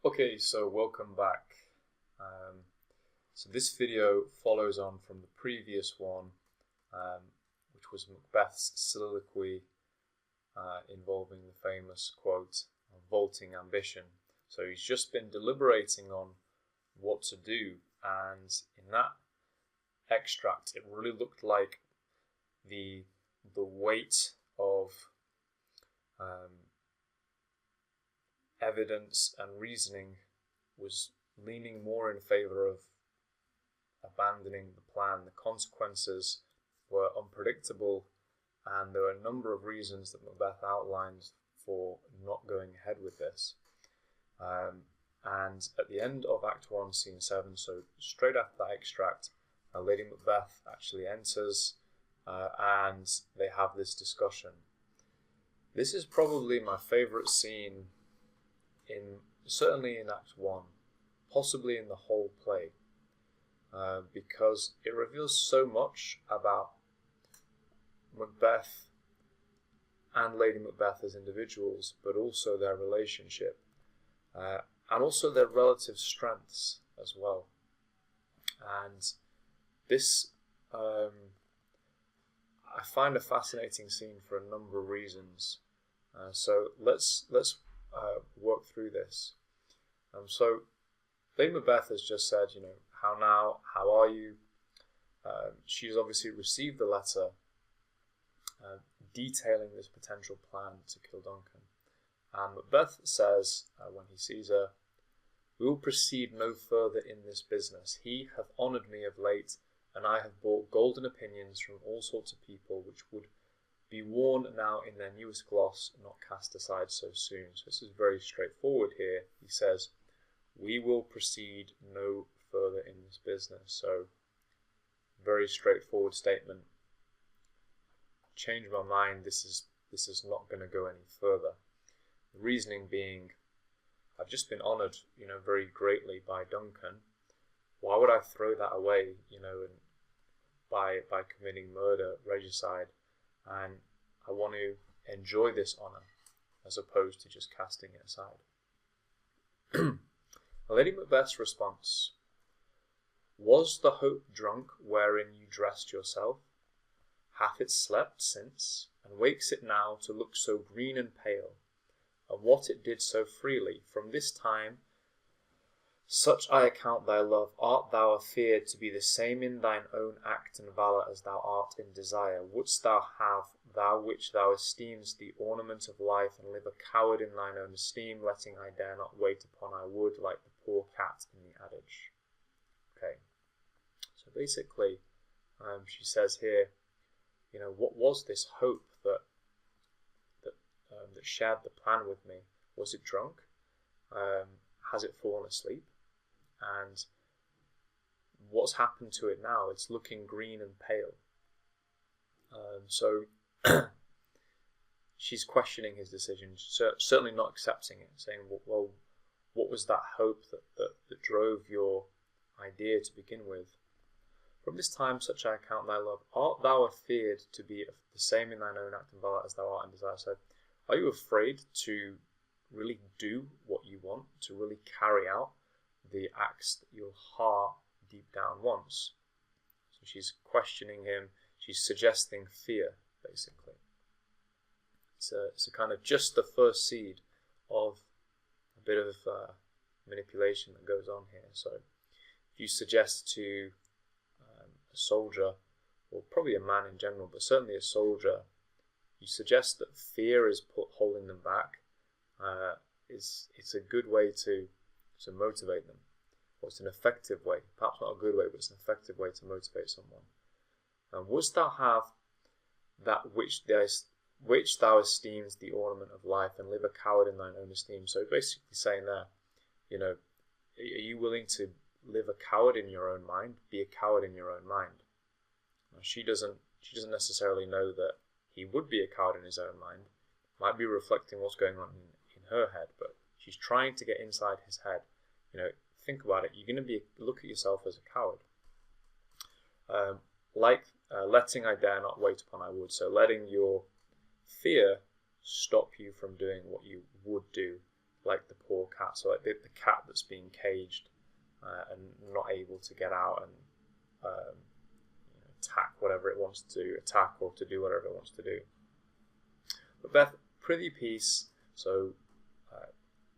Okay, so welcome back. So this video follows on from the previous one, which was Macbeth's soliloquy involving the famous quote, vaulting ambition. So he's just been deliberating on what to do, and in that extract it really looked like the weight of evidence and reasoning was leaning more in favour of abandoning the plan. The consequences were unpredictable, and there were a number of reasons that Macbeth outlined for not going ahead with this. And at the end of Act 1, Scene 7, so straight after that extract, Lady Macbeth actually enters and they have this discussion. This is probably my favourite scene certainly in Act 1, possibly in the whole play, because it reveals so much about Macbeth and Lady Macbeth as individuals, but also their relationship, and also their relative strengths as well. And this I find a fascinating scene for a number of reasons. So let's work through this. So Lady Macbeth has just said, how now, how are you? She's obviously received the letter detailing this potential plan to kill Duncan. And Macbeth says, when he sees her, "We will proceed no further in this business. He hath honoured me of late, and I have bought golden opinions from all sorts of people, which would be worn now in their newest gloss, not cast aside so soon." So this is very straightforward here. He says, we will proceed no further in this business. So very straightforward statement. Change my mind. This is not going to go any further. The reasoning being, I've just been honoured, very greatly by Duncan. Why would I throw that away, and by committing murder, regicide? And I want to enjoy this honour as opposed to just casting it aside. Lady Macbeth's response: "Was the hope drunk wherein you dressed yourself? Hath it slept since, and wakes it now to look so green and pale? And what it did so freely, from this time, such I account thy love. Art thou afeard to be the same in thine own act and valour as thou art in desire? Wouldst thou have, thou which thou esteemest the ornament of life, and live a coward in thine own esteem, letting I dare not wait upon I would, like the poor cat in the adage?" Okay, so basically, she says here, what was this hope that shared the plan with me? Was it drunk? Has it fallen asleep? And what's happened to it now? It's looking green and pale. So she's questioning his decision, certainly not accepting it, saying, well, what was that hope that drove your idea to begin with? From this time, such I account thy love. Art thou afeard to be the same in thine own act and valour as thou art in desire? So are you afraid to really do what you want, to really carry out the acts that your heart deep down wants? So she's questioning him. She's suggesting fear, basically. It's a kind of just the first seed of a bit of manipulation that goes on here. So if you suggest to a soldier, or probably a man in general, but certainly a soldier, you suggest that fear is holding them back, it's a good way to motivate them. Or it's an effective way, perhaps not a good way, but it's an effective way to motivate someone. And wouldst thou have that which thou esteemest the ornament of life, and live a coward in thine own esteem? So basically saying there, are you willing to live a coward in your own mind, be a coward in your own mind? Now, she doesn't necessarily know that he would be a coward in his own mind. Might be reflecting what's going on in her head, but she's trying to get inside his head. Think about it. You're going to look at yourself as a coward. Letting I dare not wait upon I would. So letting your fear stop you from doing what you would do. like the poor cat, so like the cat that's being caged and not able to get out and attack whatever it wants to attack, or to do whatever it wants to do. Macbeth, prithee peace, so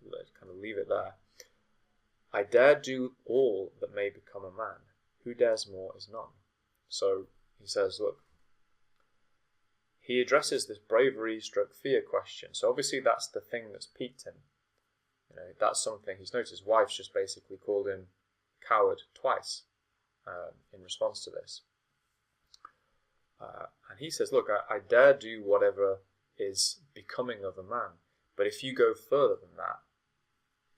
let's kind of leave it there. I dare do all that may become a man. Who dares more is none. So he says, look, he addresses this bravery stroke fear question. So obviously that's the thing that's piqued him. That's something he's noticed. His wife's just basically called him coward twice in response to this. And he says, look, I dare do whatever is becoming of a man. But if you go further than that,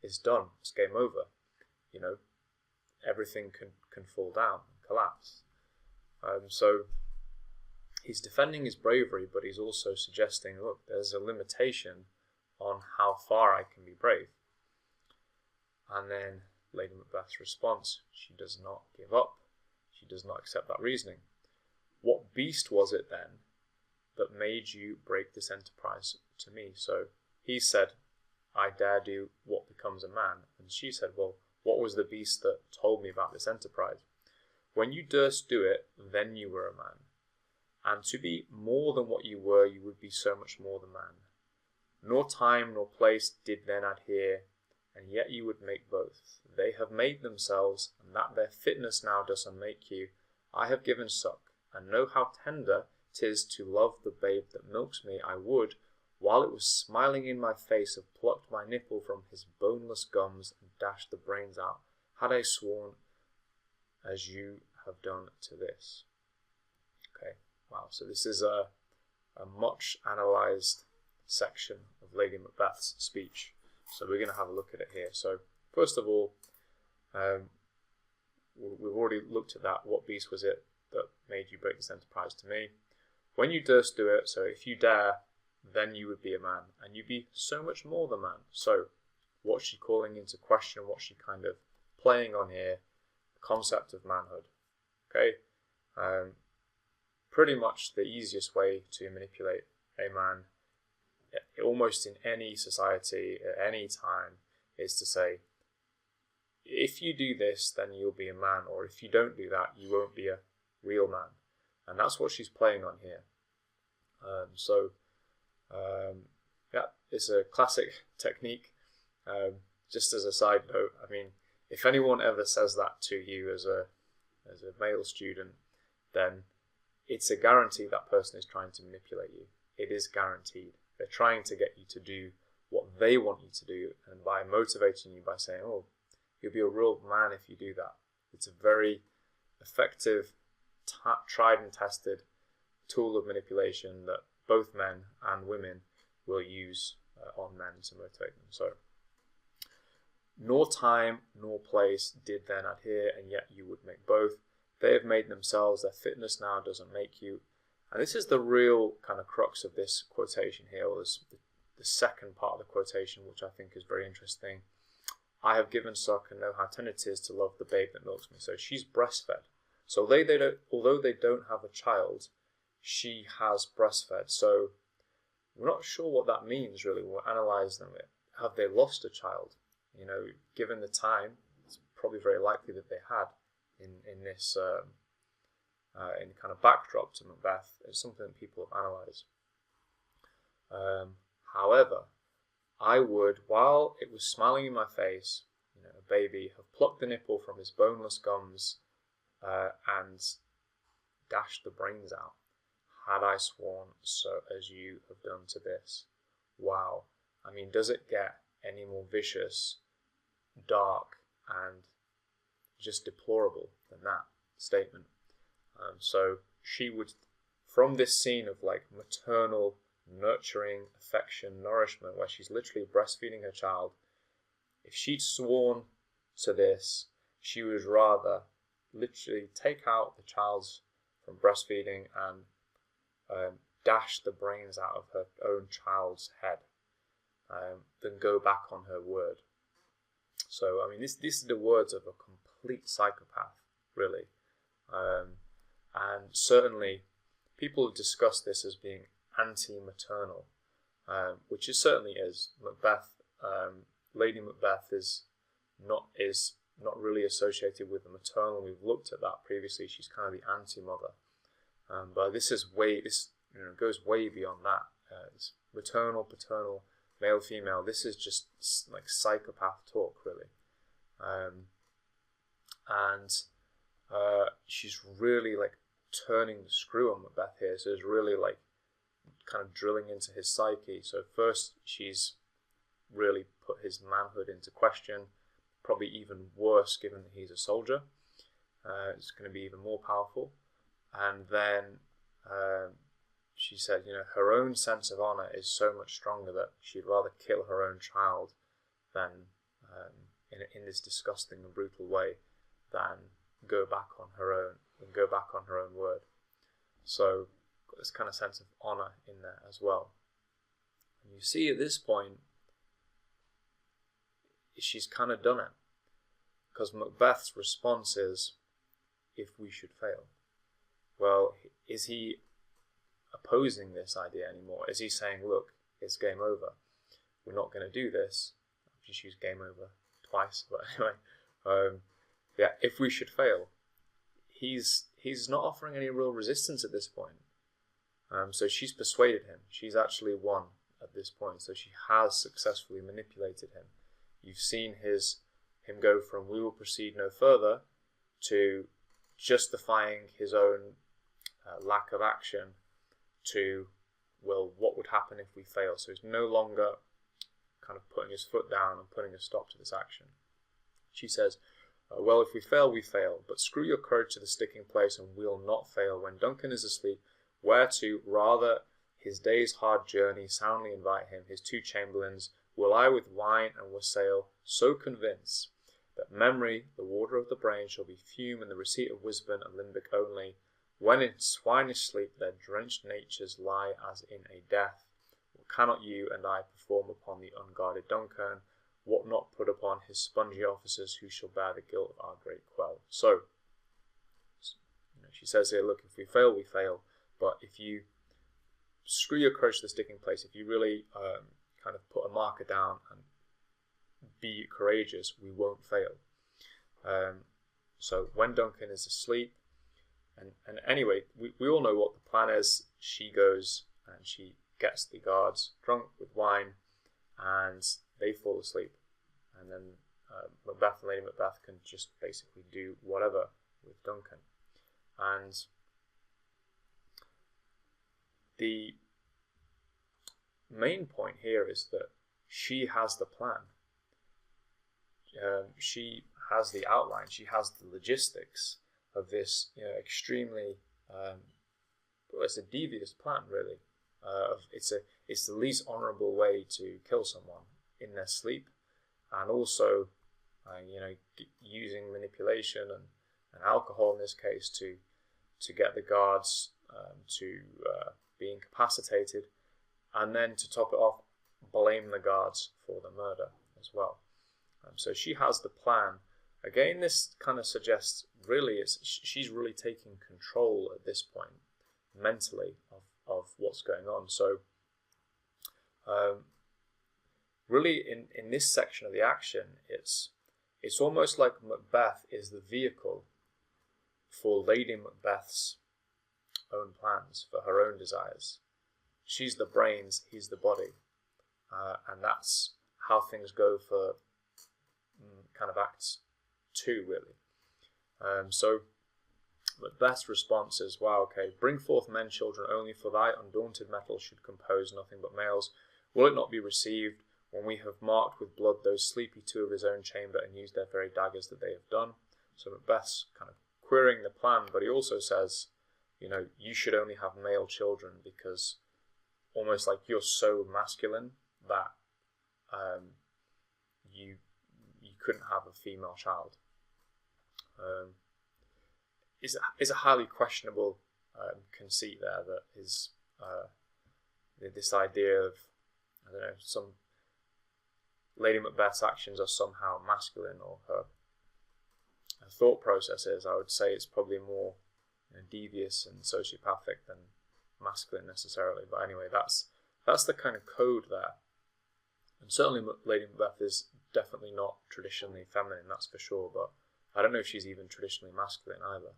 it's done. It's game over. Everything can fall down and collapse. So he's defending his bravery, but he's also suggesting, look, there's a limitation on how far I can be brave. And then Lady Macbeth's response, she does not give up. She does not accept that reasoning. What beast was it then that made you break this enterprise to me? So he said, I dare do what becomes a man. And she said, well, what was the beast that told me about this enterprise? When you durst do it, then you were a man. And to be more than what you were, you would be so much more the man. Nor time nor place did then adhere, and yet you would make both. They have made themselves, and that their fitness now does unmake you. I have given suck, and know how tender 'tis to love the babe that milks me. I would, while it was smiling in my face, have plucked my nipple from his boneless gums and dashed the brains out, had I sworn as you have done to this. Okay, wow, so this is a much analysed section of Lady Macbeth's speech. So we're going to have a look at it here. So first of all, we've already looked at that. What beast was it that made you break this enterprise to me? When you durst do it, so if you dare, then you would be a man, and you'd be so much more than man. So what's she calling into question? What's she kind of playing on here? The concept of manhood. Okay, pretty much the easiest way to manipulate a man, almost in any society at any time, is to say, if you do this, then you'll be a man, or if you don't do that, you won't be a real man. And that's what she's playing on here. Yeah, it's a classic technique. Just as a side note, I mean, if anyone ever says that to you as a male student, then it's a guarantee that person is trying to manipulate you. It is guaranteed. They're trying to get you to do what they want you to do, and by motivating you by saying, oh, you'll be a real man if you do that. It's a very effective, tried and tested tool of manipulation that both men and women will use on men to motivate them. So, nor time nor place did then adhere, and yet you would make both. They have made themselves, their fitness now doesn't make you. And this is the real kind of crux of this quotation here, or the second part of the quotation, which I think is very interesting. I have given suck and know how tender it is to love the babe that milks me. So she's breastfed. So although they don't have a child, she has breastfed. So we're not sure what that means really. We'll analyse them. Have they lost a child? Given the time, it's probably very likely that they had in this in kind of backdrop to Macbeth. It's something that people have analysed. However, I would, while it was smiling in my face, a baby, have plucked the nipple from his boneless gums and dashed the brains out, had I sworn so as you have done to this. Wow. I mean, does it get any more vicious, dark, and just deplorable than that statement? So she would, from this scene of like maternal, nurturing, affection, nourishment, where she's literally breastfeeding her child, if she'd sworn to this, she would rather literally take out the child's from breastfeeding and dash the brains out of her own child's head than go back on her word. So, I mean, this are the words of a complete psychopath, really. And certainly, people have discussed this as being anti-maternal, which it certainly is. Macbeth Lady Macbeth is not really associated with the maternal. We've looked at that previously. She's kind of the anti-mother, but this goes way beyond that. It's maternal, paternal, male, female. This is just like psychopath talk, really, and she's really like turning the screw on Macbeth here. So it's really like kind of drilling into his psyche. So first she's really put his manhood into question, probably even worse given that he's a soldier. It's going to be even more powerful. And then she said, her own sense of honour is so much stronger that she'd rather kill her own child than in this disgusting and brutal way than go back on her own word. So got this kind of sense of honour in there as well. And you see at this point she's kind of done it, because Macbeth's response is, if we should fail. Well, is he opposing this idea anymore? Is he saying, look, it's game over, we're not going to do this? I've just used game over twice, but anyway, if we should fail, he's not offering any real resistance at this point. So she's persuaded him. She's actually won at this point. So she has successfully manipulated him. You've seen him go from "we will proceed no further" to justifying his own lack of action to, well, what would happen if we fail? So he's no longer kind of putting his foot down and putting a stop to this action. She says, well, if we fail, we fail, but screw your courage to the sticking place and we'll not fail. When Duncan is asleep, where to, rather, his day's hard journey soundly invite him, his two chamberlains, will I with wine and wassail so convince that memory, the water of the brain, shall be fume, and the receipt of wisdom a limbic only. When in swinish sleep their drenched natures lie as in a death, what cannot you and I perform upon the unguarded Duncan? What not put upon his spongy officers, who shall bear the guilt of our great quell? So, she says here, look, if we fail, we fail. But if you screw your courage to the sticking place, if you really kind of put a marker down and be courageous, we won't fail. So when Duncan is asleep, and anyway, we all know what the plan is. She goes and she gets the guards drunk with wine, and they fall asleep. And then Macbeth and Lady Macbeth can just basically do whatever with Duncan. And the main point here is that she has the plan. She has the outline. She has the logistics of this extremely, it's a devious plan, really. It's the least honourable way to kill someone in their sleep, and also using manipulation and alcohol in this case to get the guards to be incapacitated, and then to top it off, blame the guards for the murder as well. So she has the plan. Again, this kind of suggests really she's really taking control at this point mentally of what's going on. So really in this section of the action, it's almost like Macbeth is the vehicle for Lady Macbeth's own plans, for her own desires. She's the brains, he's the body, and that's how things go for kind of Acts 2, really. So Macbeth's response is, wow, okay, bring forth men, children only, for thy undaunted metal should compose nothing but males. Will it not be received when we have marked with blood those sleepy two of his own chamber and used their very daggers that they have done? So Macbeth's kind of querying the plan, but he also says, you should only have male children, because almost like you're so masculine that you couldn't have a female child. Is a highly questionable conceit there, that is this idea of, I don't know, some Lady Macbeth's actions are somehow masculine, or her thought processes. I would say it's probably more devious and sociopathic than masculine necessarily. But anyway, that's the kind of code there. And certainly Lady Macbeth is definitely not traditionally feminine, that's for sure, but I don't know if she's even traditionally masculine either.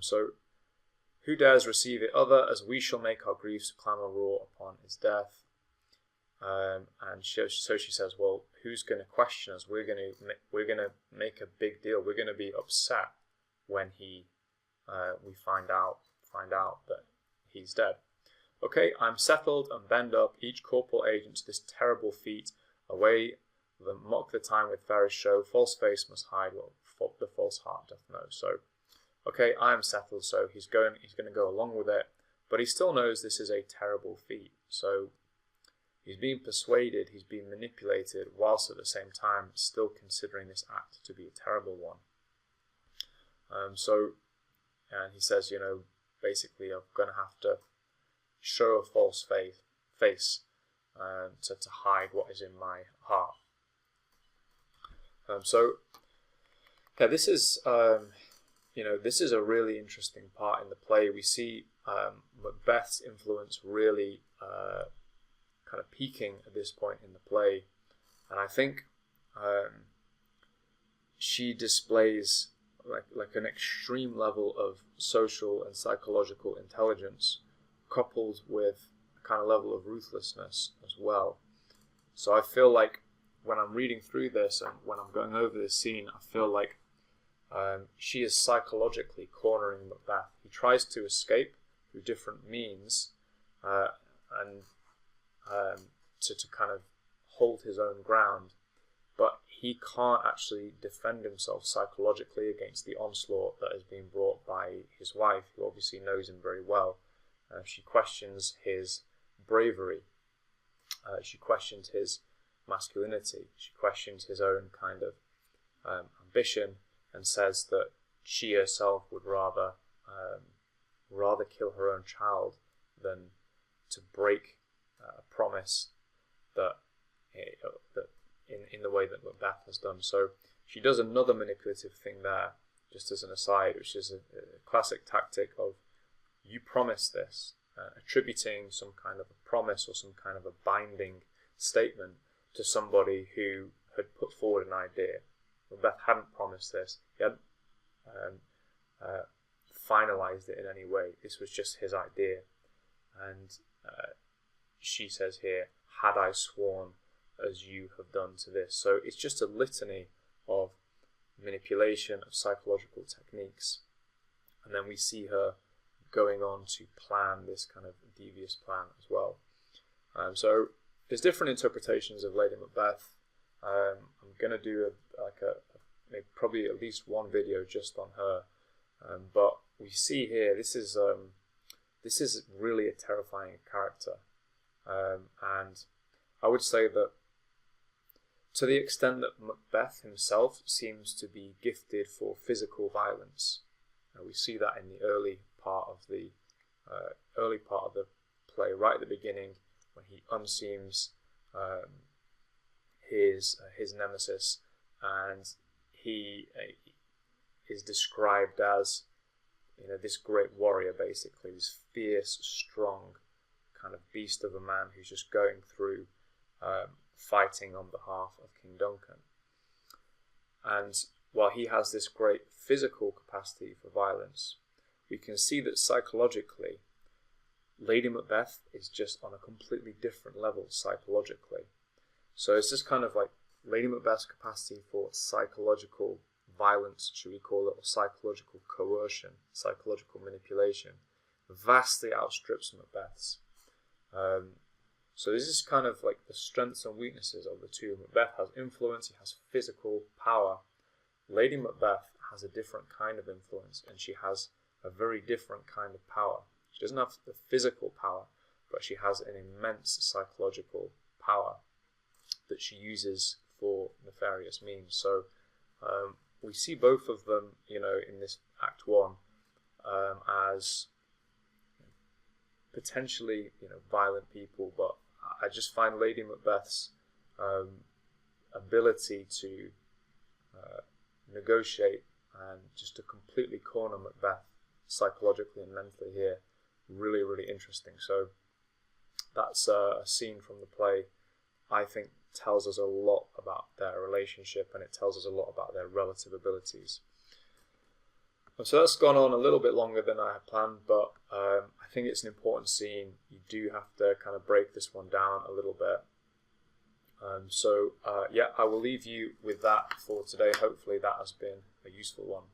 So, who dares receive it other, as we shall make our griefs clamour roar upon his death? And so she says, well, who's going to question us? We're going to make a big deal. We're going to be upset when we find out that he's dead. Okay, I'm settled and bend up each corporal agent to this terrible feat. Away, mock the time with fairest show. False face must hide what the false heart doth know. So, okay, I am settled. So he's going to go along with it, but he still knows this is a terrible feat. So he's being persuaded, he's being manipulated, whilst at the same time still considering this act to be a terrible one. And he says, basically, I'm going to have to show a false face to hide what is in my heart. This is this is a really interesting part in the play. We see Macbeth's influence really kind of peaking at this point in the play, and I think she displays like an extreme level of social and psychological intelligence, coupled with a kind of level of ruthlessness as well. So I feel like when I'm reading through this and when I'm going over this scene, I feel like she is psychologically cornering Macbeth. He tries to escape through different means and to kind of hold his own ground, but he can't actually defend himself psychologically against the onslaught that has been brought by his wife, who obviously knows him very well. She questions his bravery. She questions his masculinity. She questions his own kind of ambition, and says that she herself would rather kill her own child than to break a promise that in the way that Macbeth has done. So she does another manipulative thing there, just as an aside, which is a classic tactic of, you promise this, attributing some kind of a promise or some kind of a binding statement to somebody who had put forward an idea. Macbeth hadn't promised this. He hadn't finalised it in any way. This was just his idea. And she says here, had I sworn as you have done to this. So it's just a litany of manipulation, of psychological techniques. And then we see her going on to plan this kind of devious plan as well. So there's different interpretations of Lady Macbeth. I'm going to do probably at least one video just on her. But we see here, this is really a terrifying character. And I would say that to the extent that Macbeth himself seems to be gifted for physical violence, we see that in the early part of the play, right at the beginning, when he unseams his nemesis, and he is described as this great warrior, basically this fierce, strong kind of beast of a man who's just going through fighting on behalf of King Duncan. And while he has this great physical capacity for violence, we can see that psychologically Lady Macbeth is just on a completely different level psychologically. So it's just kind of like Lady Macbeth's capacity for psychological violence, should we call it, or psychological coercion, psychological manipulation, vastly outstrips Macbeth's. So this is kind of like the strengths and weaknesses of the two. Macbeth has influence, he has physical power. Lady Macbeth has a different kind of influence, and she has a very different kind of power. She doesn't have the physical power, but she has an immense psychological power that she uses for nefarious means. So we see both of them, in this Act 1 as potentially, violent people, but I just find Lady Macbeth's ability to negotiate and just to completely corner Macbeth psychologically and mentally here really, really interesting. So that's a scene from the play I think tells us a lot about their relationship, and it tells us a lot about their relative abilities. So that's gone on a little bit longer than I had planned, but I think it's an important scene. You do have to kind of break this one down a little bit. Yeah, I will leave you with that for today. Hopefully that has been a useful one.